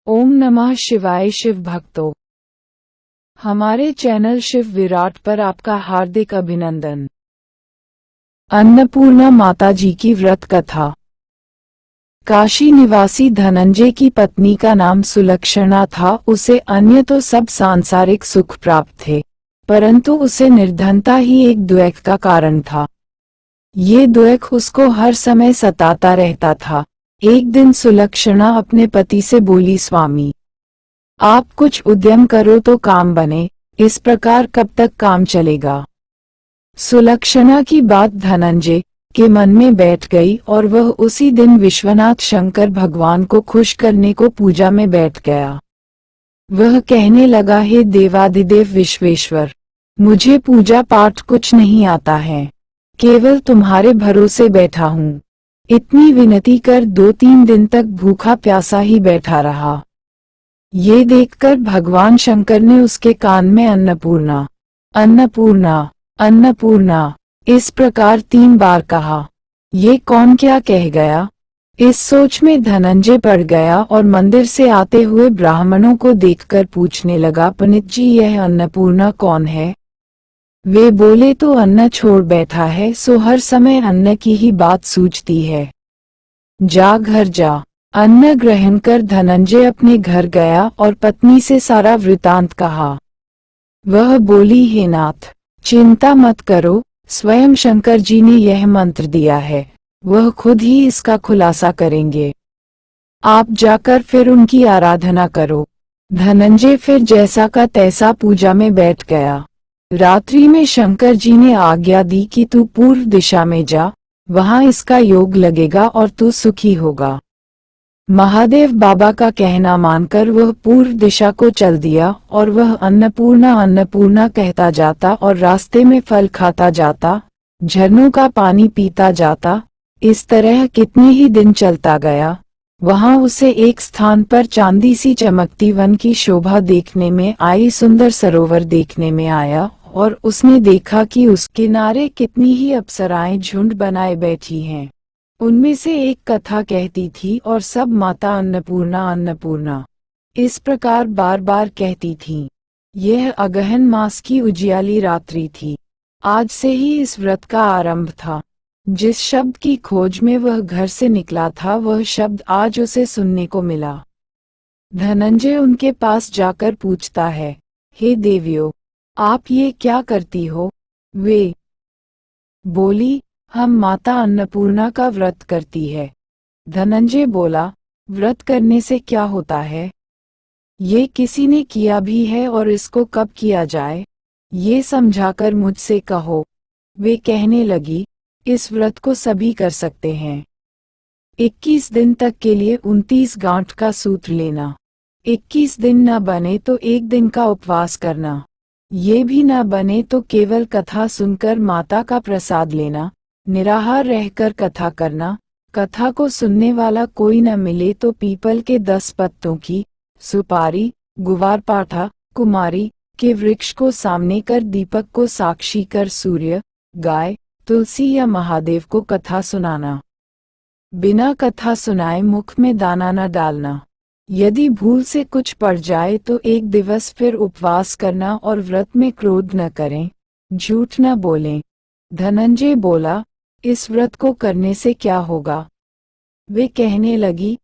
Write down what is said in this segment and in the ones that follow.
ओम नमः शिवाय। शिव भक्तों, हमारे चैनल शिव विराट पर आपका हार्दिक अभिनंदन। अन्नपूर्णा माता जी की व्रत कथा। काशी निवासी धनंजय की पत्नी का नाम सुलक्षणा था। उसे अन्य तो सब सांसारिक सुख प्राप्त थे, परंतु उसे निर्धनता ही एक द्वेष का कारण था। ये द्वेष उसको हर समय सताता रहता था। एक दिन सुलक्षणा अपने पति से बोली, स्वामी, आप कुछ उद्यम करो तो काम बने, इस प्रकार कब तक काम चलेगा। सुलक्षणा की बात धनंजय के मन में बैठ गई और वह उसी दिन विश्वनाथ शंकर भगवान को खुश करने को पूजा में बैठ गया। वह कहने लगा, हे देवादिदेव विश्वेश्वर, मुझे पूजा पाठ कुछ नहीं आता है, केवल तुम्हारे भरोसे बैठा हूँ। इतनी विनती कर 2-3 दिन तक भूखा प्यासा ही बैठा रहा। ये देखकर भगवान शंकर ने उसके कान में अन्नपूर्णा, अन्नपूर्णा, अन्नपूर्णा इस प्रकार 3 बार कहा। ये कौन क्या कह गया, इस सोच में धनंजय पड़ गया और मंदिर से आते हुए ब्राह्मणों को देखकर पूछने लगा, पंडित जी, यह अन्नपूर्णा कौन है। वे बोले, तो अन्न छोड़ बैठा है, सो हर समय अन्न की ही बात सूझती है। जा घर जा। अन्न ग्रहण कर धनंजय अपने घर गया और पत्नी से सारा वृतांत कहा। वह बोली, हे नाथ, चिंता मत करो, स्वयं शंकर जी ने यह मंत्र दिया है, वह खुद ही इसका खुलासा करेंगे। आप जाकर फिर उनकी आराधना करो। धनंजय फिर जैसा का तैसा पूजा में बैठ गया। रात्रि में शंकर जी ने आज्ञा दी कि तू पूर्व दिशा में जा, वहां इसका योग लगेगा और तू सुखी होगा। महादेव बाबा का कहना मानकर वह पूर्व दिशा को चल दिया और वह अन्नपूर्णा अन्नपूर्णा कहता जाता और रास्ते में फल खाता जाता, झरनों का पानी पीता जाता। इस तरह कितने ही दिन चलता गया। वहां उसे एक स्थान पर चांदी सी चमकती वन की शोभा देखने में आई, सुंदर सरोवर देखने में आया और उसने देखा कि उस किनारे कितनी ही अप्सराएं झुंड बनाए बैठी हैं। उनमें से एक कथा कहती थी और सब माता अन्नपूर्णा अन्नपूर्णा इस प्रकार बार बार कहती थीं। यह अगहन मास की उजियाली रात्रि थी। आज से ही इस व्रत का आरंभ था। जिस शब्द की खोज में वह घर से निकला था, वह शब्द आज उसे सुनने को मिला। धनंजय उनके पास जाकर पूछता है, हे देवियों, आप ये क्या करती हो। वे बोली, हम माता अन्नपूर्णा का व्रत करती है। धनंजय बोला, व्रत करने से क्या होता है, ये किसी ने किया भी है और इसको कब किया जाए, ये समझाकर मुझसे कहो। वे कहने लगी, इस व्रत को सभी कर सकते हैं। 21 दिन तक के लिए 29 गांठ का सूत्र लेना। 21 दिन न बने तो 1 दिन का उपवास करना। ये भी न बने तो केवल कथा सुनकर माता का प्रसाद लेना। निराहार रहकर कथा करना। कथा को सुनने वाला कोई न मिले तो पीपल के 10 पत्तों की, सुपारी, गुवारपाठा, कुमारी के वृक्ष को सामने कर दीपक को साक्षी कर सूर्य, गाय, तुलसी या महादेव को कथा सुनाना। बिना कथा सुनाए मुख में दाना न डालना। यदि भूल से कुछ पड़ जाए तो 1 दिवस फिर उपवास करना और व्रत में क्रोध न करें, झूठ न बोलें। धनंजय बोला, इस व्रत को करने से क्या होगा। वे कहने लगी,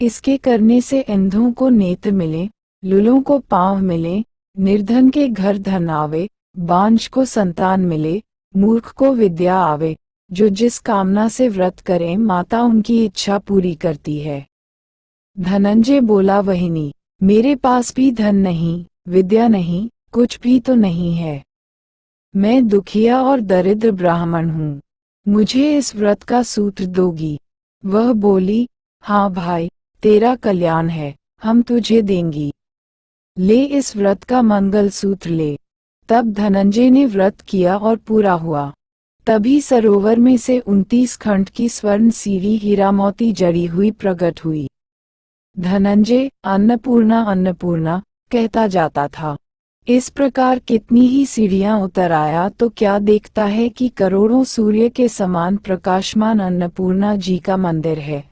इसके करने से अंधों को नेत्र मिले, लूलों को पांव मिले, निर्धन के घर धन आवे, बांझ को संतान मिले, मूर्ख को विद्या आवे। जो जिस कामना से व्रत करें, माता उनकी इच्छा पूरी करती है। धनंजय बोला, वहिनी, मेरे पास भी धन नहीं, विद्या नहीं, कुछ भी तो नहीं है। मैं दुखिया और दरिद्र ब्राह्मण हूँ, मुझे इस व्रत का सूत्र दोगी। वह बोली, हाँ भाई, तेरा कल्याण है, हम तुझे देंगी। ले इस व्रत का मंगल सूत्र ले। तब धनंजय ने व्रत किया और पूरा हुआ। तभी सरोवर में से 29 खंड की स्वर्ण सीढ़ी हीरा मोती जड़ी हुई प्रकट हुई। धनंजय अन्नपूर्णा अन्नपूर्णा कहता जाता था। इस प्रकार कितनी ही सीढ़ियां उतर आया तो क्या देखता है कि करोड़ों सूर्य के समान प्रकाशमान अन्नपूर्णा जी का मंदिर है।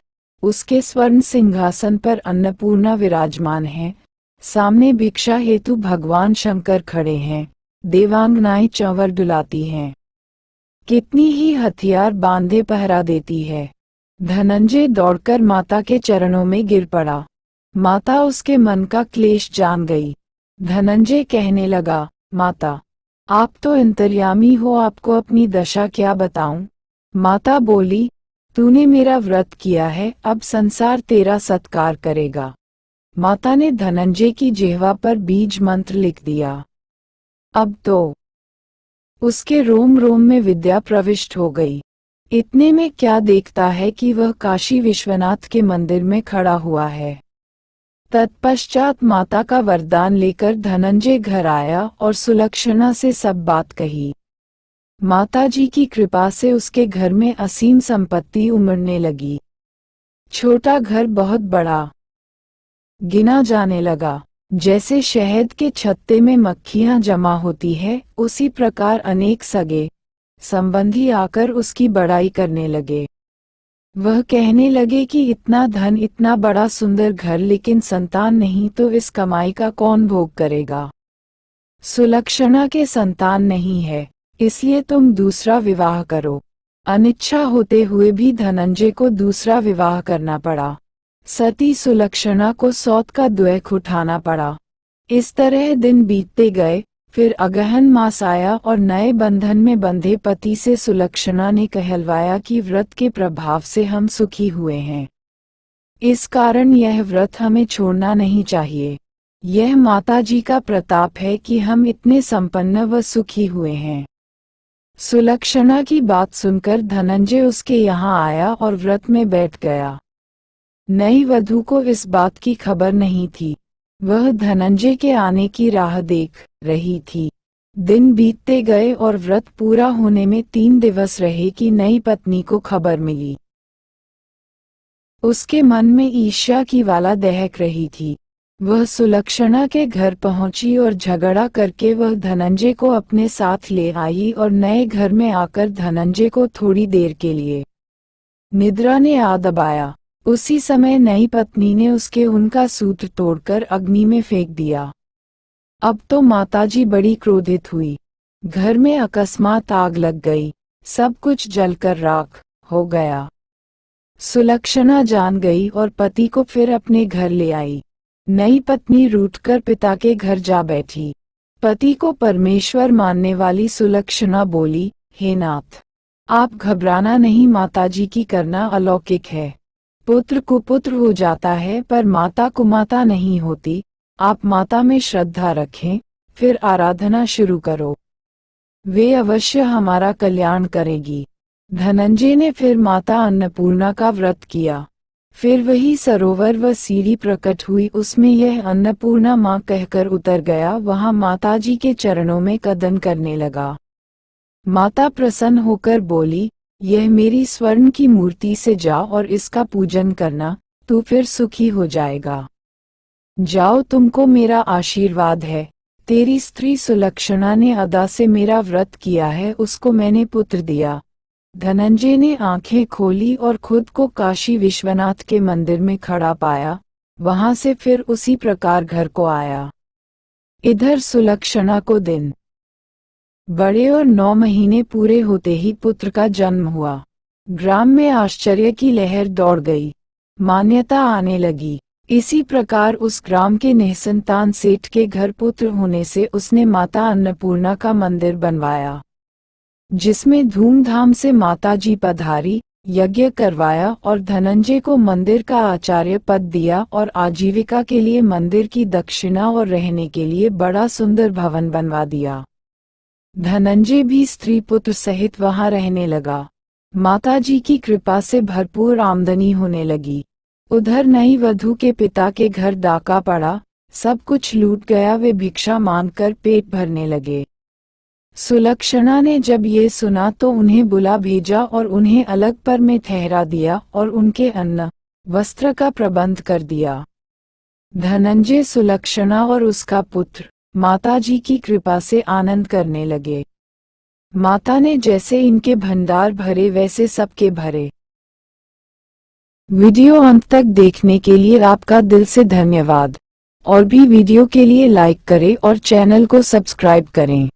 उसके स्वर्ण सिंहासन पर अन्नपूर्णा विराजमान है। सामने भिक्षा हेतु भगवान शंकर खड़े हैं। देवांगनाएं चंवर डुलाती हैं। कितनी ही हथियार बांधे पहरा देती है। धनंजय दौड़कर माता के चरणों में गिर पड़ा। माता उसके मन का क्लेश जान गई। धनंजय कहने लगा, माता, आप तो अंतर्यामी हो, आपको अपनी दशा क्या बताऊं। माता बोली, तूने मेरा व्रत किया है, अब संसार तेरा सत्कार करेगा। माता ने धनंजय की जिह्वा पर बीज मंत्र लिख दिया। अब तो उसके रोम रोम में विद्या प्रविष्ट हो गई। इतने में क्या देखता है कि वह काशी विश्वनाथ के मंदिर में खड़ा हुआ है। तत्पश्चात माता का वरदान लेकर धनंजय घर आया और सुलक्षणा से सब बात कही। माताजी की कृपा से उसके घर में असीम संपत्ति उमड़ने लगी। छोटा घर बहुत बड़ा गिना जाने लगा। जैसे शहद के छत्ते में मक्खियां जमा होती है, उसी प्रकार अनेक सगे संबंधी आकर उसकी बड़ाई करने लगे। वह कहने लगे कि इतना धन, इतना बड़ा सुंदर घर, लेकिन संतान नहीं, तो इस कमाई का कौन भोग करेगा। सुलक्षणा के संतान नहीं है, इसलिए तुम दूसरा विवाह करो। अनिच्छा होते हुए भी धनंजय को दूसरा विवाह करना पड़ा। सती सुलक्षणा को सौत का द्वैख उठाना पड़ा। इस तरह दिन बीतते गए। फिर अगहन मास आया और नए बंधन में बंधे पति से सुलक्षणा ने कहलवाया कि व्रत के प्रभाव से हम सुखी हुए हैं, इस कारण यह व्रत हमें छोड़ना नहीं चाहिए। यह माताजी का प्रताप है कि हम इतने संपन्न व सुखी हुए हैं। सुलक्षणा की बात सुनकर धनंजय उसके यहाँ आया और व्रत में बैठ गया। नई वधू को इस बात की खबर नहीं थी। वह धनंजय के आने की राह देख रही थी। दिन बीतते गए और व्रत पूरा होने में 3 दिवस रहे कि नई पत्नी को खबर मिली। उसके मन में ईर्ष्या की वाला दहक रही थी। वह सुलक्षणा के घर पहुंची और झगड़ा करके वह धनंजय को अपने साथ ले आई और नए घर में आकर धनंजय को थोड़ी देर के लिए निद्रा ने आ दबाया। उसी समय नई पत्नी ने उसके उनका सूत्र तोड़कर अग्नि में फेंक दिया। अब तो माताजी बड़ी क्रोधित हुई। घर में अकस्मात आग लग गई। सब कुछ जलकर राख हो गया। सुलक्षणा जान गई और पति को फिर अपने घर ले आई। नई पत्नी रूठकर पिता के घर जा बैठी। पति को परमेश्वर मानने वाली सुलक्षणा बोली, हे नाथ, आप घबराना नहीं, माताजी की करना अलौकिक है। पुत्र कुपुत्र हो जाता है पर माता कुमाता नहीं होती। आप माता में श्रद्धा रखें, फिर आराधना शुरू करो, वे अवश्य हमारा कल्याण करेगी। धनंजय ने फिर माता अन्नपूर्णा का व्रत किया। फिर वही सरोवर व सीढ़ी प्रकट हुई, उसमें यह अन्नपूर्णा माँ कहकर उतर गया। वहां माताजी के चरणों में कदम करने लगा। माता प्रसन्न होकर बोली, यह मेरी स्वर्ण की मूर्ति से जा और इसका पूजन करना, तू फिर सुखी हो जाएगा। जाओ, तुमको मेरा आशीर्वाद है। तेरी स्त्री सुलक्षणा ने अदा से मेरा व्रत किया है, उसको मैंने पुत्र दिया। धनंजय ने आंखें खोली और खुद को काशी विश्वनाथ के मंदिर में खड़ा पाया। वहां से फिर उसी प्रकार घर को आया। इधर सुलक्षणा को दिन बड़े और 9 महीने पूरे होते ही पुत्र का जन्म हुआ। ग्राम में आश्चर्य की लहर दौड़ गई। मान्यता आने लगी। इसी प्रकार उस ग्राम के निसंतान सेठ के घर पुत्र होने से उसने माता अन्नपूर्णा का मंदिर बनवाया, जिसमें धूमधाम से माताजी पधारी, यज्ञ करवाया और धनंजय को मंदिर का आचार्य पद दिया और आजीविका के लिए मंदिर की दक्षिणा और रहने के लिए बड़ा सुंदर भवन बनवा दिया। धनंजय भी स्त्री पुत्र सहित वहां रहने लगा। माताजी की कृपा से भरपूर आमदनी होने लगी। उधर नई वधू के पिता के घर डाका पड़ा, सब कुछ लूट गया। वे भिक्षा मांगकर पेट भरने लगे। सुलक्षणा ने जब ये सुना तो उन्हें बुला भेजा और उन्हें अलग पर में ठहरा दिया और उनके अन्न वस्त्र का प्रबंध कर दिया। धनंजय, सुलक्षणा और उसका पुत्र माताजी की कृपा से आनंद करने लगे। माता ने जैसे इनके भंडार भरे वैसे सबके भरे। वीडियो अंत तक देखने के लिए आपका दिल से धन्यवाद। और भी वीडियो के लिए लाइक करें और चैनल को सब्सक्राइब करें।